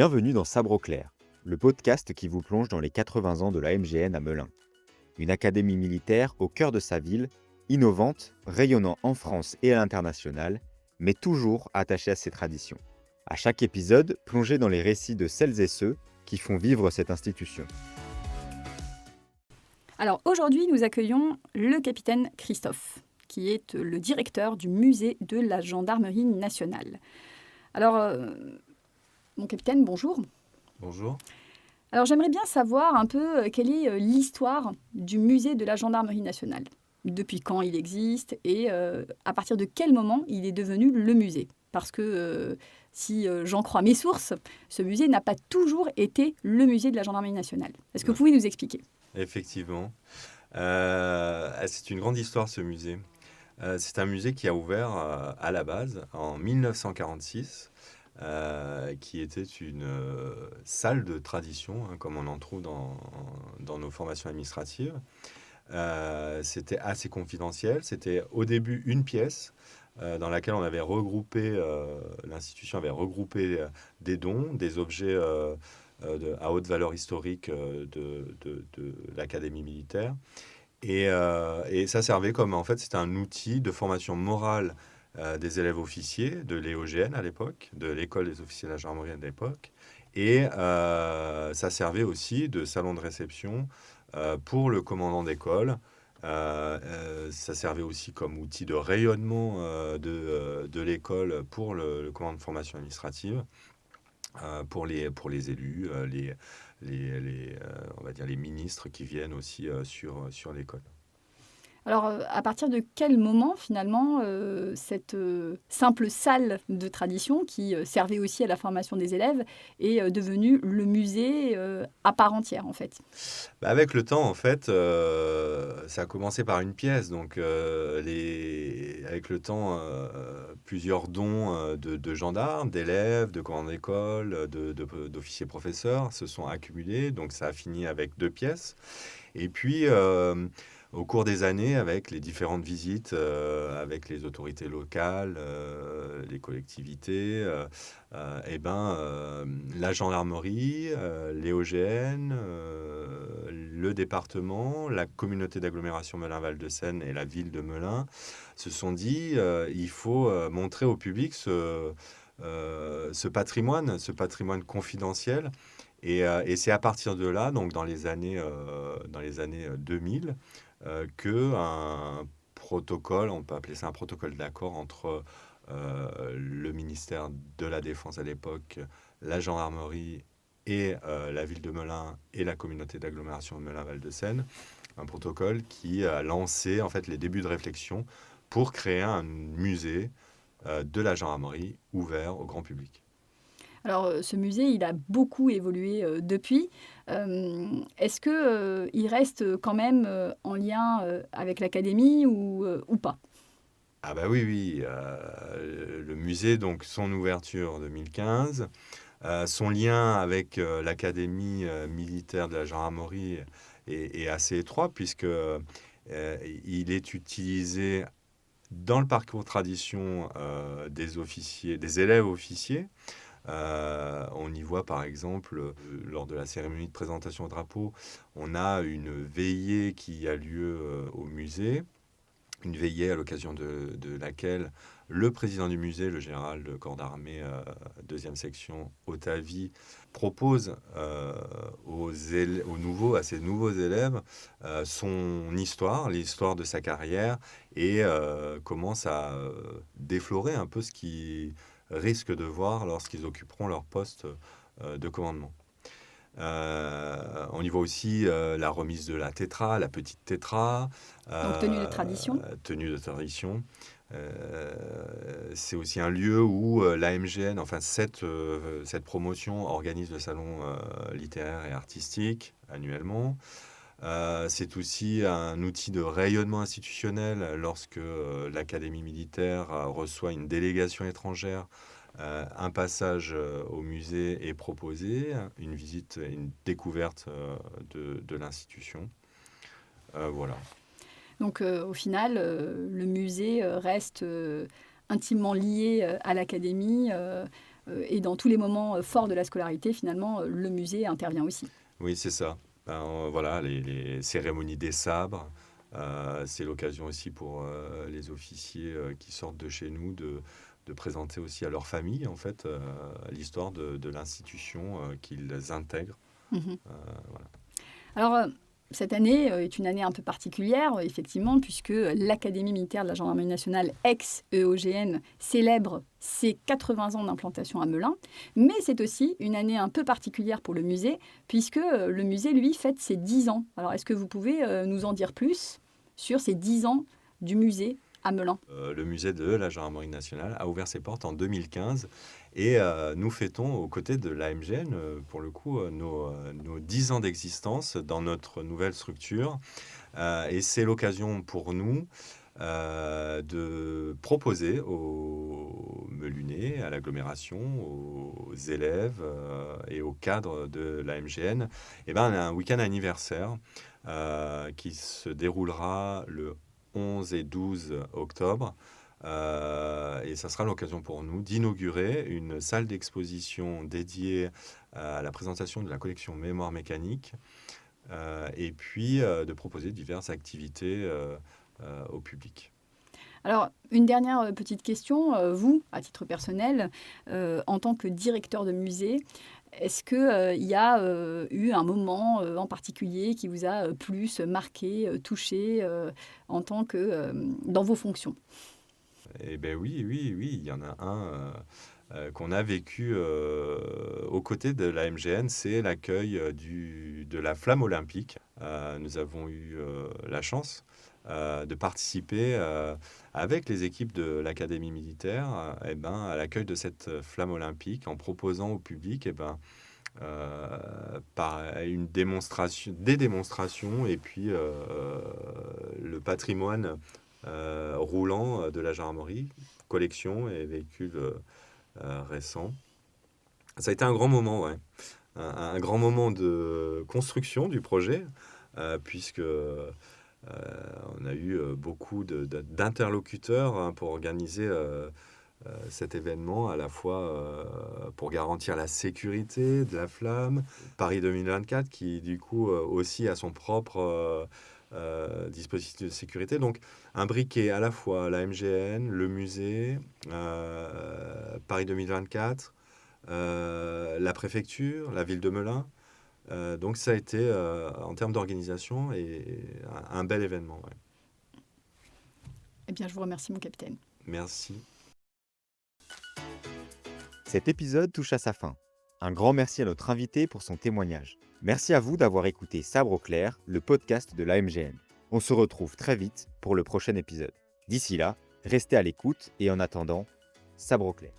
Bienvenue dans Sabre au clair, le podcast qui vous plonge dans les 80 ans de la MGN à Melun. Une académie militaire au cœur de sa ville, innovante, rayonnant en France et à l'international, mais toujours attachée à ses traditions. À chaque épisode, plongez dans les récits de celles et ceux qui font vivre cette institution. Alors aujourd'hui, nous accueillons le capitaine Christophe, qui est le directeur du musée de la Gendarmerie nationale. Alors, mon capitaine, bonjour. Bonjour. Alors j'aimerais bien savoir un peu quelle est l'histoire du musée de la Gendarmerie nationale. Depuis quand il existe et à partir de quel moment il est devenu le musée. Parce que si j'en crois mes sources, ce musée n'a pas toujours été le musée de la Gendarmerie nationale. Est-ce que vous pouvez nous expliquer ? Effectivement. C'est une grande histoire, ce musée. C'est un musée qui a ouvert à la base en 1946, qui était une salle de tradition, comme on en trouve dans nos formations administratives. C'était assez confidentiel. C'était au début une pièce dans laquelle on avait regroupé, l'institution avait regroupé des dons, des objets à haute valeur historique de l'académie militaire. Et ça servait comme, en fait, c'était un outil de formation morale des élèves officiers de l'EOGN à l'époque, de l'école des officiers de la gendarmerie à l'époque. Et ça servait aussi de salon de réception pour le commandant d'école. Ça servait aussi comme outil de rayonnement de l'école pour le commandant de formation administrative. Pour les élus, on va dire les ministres qui viennent aussi sur l'école. Alors, à partir de quel moment, finalement, cette simple salle de tradition qui servait aussi à la formation des élèves est devenue le musée à part entière, en fait ? Avec le temps, en fait, ça a commencé par une pièce. Donc, avec le temps, plusieurs dons de gendarmes, d'élèves, de commandants d'école, d'officiers professeurs se sont accumulés. Donc, ça a fini avec 2 pièces. Et puis, au cours des années, avec les différentes visites avec les autorités locales, les collectivités, la gendarmerie, l'EOGN, le département, la communauté d'agglomération Melun-Val de Seine et la ville de Melun se sont dit il faut montrer au public ce patrimoine confidentiel. Et c'est à partir de là, donc dans les années 2000, qu'un protocole, on peut appeler ça un protocole d'accord entre le ministère de la Défense à l'époque, la gendarmerie et la ville de Melun et la communauté d'agglomération Melun-Val de Seine, un protocole qui a lancé en fait les débuts de réflexion pour créer un musée de la gendarmerie ouvert au grand public. Alors, ce musée, il a beaucoup évolué depuis. Est-ce qu'il reste quand même en lien avec l'académie ou pas ? Ah bah oui, le musée, donc son ouverture en 2015, son lien avec l'académie militaire de la gendarmerie est assez étroit puisque il est utilisé dans le parcours tradition des officiers, des élèves officiers. On y voit par exemple, lors de la cérémonie de présentation au drapeau, on a une veillée qui a lieu au musée, une veillée à l'occasion de laquelle le président du musée, le général de corps d'armée, 2e section, Otavi, propose à ses nouveaux élèves son histoire, l'histoire de sa carrière, et commence à déflorer un peu ce qu'ils risquent de voir lorsqu'ils occuperont leur poste de commandement. On y voit aussi la remise de la tétra, la petite tétra. Donc, tenue de tradition. Tenue de tradition. C'est aussi un lieu où l'AMGN, enfin cette promotion, organise le salon littéraire et artistique annuellement. C'est aussi un outil de rayonnement institutionnel lorsque l'académie militaire reçoit une délégation étrangère. Un passage au musée est proposé, une visite, une découverte de l'institution. Voilà. Donc, au final, le musée reste intimement lié à l'académie. et dans tous les moments forts de la scolarité, finalement, le musée intervient aussi. Oui, c'est ça. Voilà, les cérémonies des sabres, c'est l'occasion aussi pour les officiers qui sortent de chez nous de présenter aussi à leur famille, en fait, l'histoire de l'institution qu'ils intègrent. Mhm. Voilà. Alors, cette année est une année un peu particulière, effectivement, puisque l'Académie militaire de la Gendarmerie nationale, ex-EOGN, célèbre ses 80 ans d'implantation à Melun. Mais c'est aussi une année un peu particulière pour le musée, puisque le musée, lui, fête ses 10 ans. Alors, est-ce que vous pouvez nous en dire plus sur ces 10 ans du musée à Melun? Le musée de la Gendarmerie nationale a ouvert ses portes en 2015 et nous fêtons aux côtés de l'AMGN, pour le coup, nos 10 ans d'existence dans notre nouvelle structure. Et c'est l'occasion pour nous de proposer aux Melunais, à l'agglomération, aux élèves et aux cadres de l'AMGN, un week-end anniversaire qui se déroulera le 11 et 12 octobre. Et ça sera l'occasion pour nous d'inaugurer une salle d'exposition dédiée à la présentation de la collection Mémoire mécanique et puis de proposer diverses activités au public. Alors, une dernière petite question. Vous, à titre personnel, en tant que directeur de musée, est-ce qu'il y a eu un moment en particulier qui vous a plus marqué, touché en tant que dans vos fonctions? Eh bien oui, il y en a un qu'on a vécu aux côtés de la MGN, c'est l'accueil de la flamme olympique. Nous avons eu la chance de participer avec les équipes de l'Académie militaire à l'accueil de cette flamme olympique en proposant au public par des démonstrations et puis le patrimoine roulant de la gendarmerie, collection et véhicules récents. Ça a été un grand moment, ouais. Un grand moment de construction du projet, puisque on a eu beaucoup d'interlocuteurs pour organiser cet événement, à la fois pour garantir la sécurité de la flamme. Paris 2024, qui du coup aussi a son propre dispositif de sécurité. Donc un briquet à la fois la MGN, le musée, Paris 2024, la préfecture, la ville de Melun. Donc ça a été, en termes d'organisation, un bel événement. Ouais. Eh bien, je vous remercie, mon capitaine. Merci. Cet épisode touche à sa fin. Un grand merci à notre invité pour son témoignage. Merci à vous d'avoir écouté Sabre au clair, le podcast de l'AMGN. On se retrouve très vite pour le prochain épisode. D'ici là, restez à l'écoute et en attendant, Sabre au clair.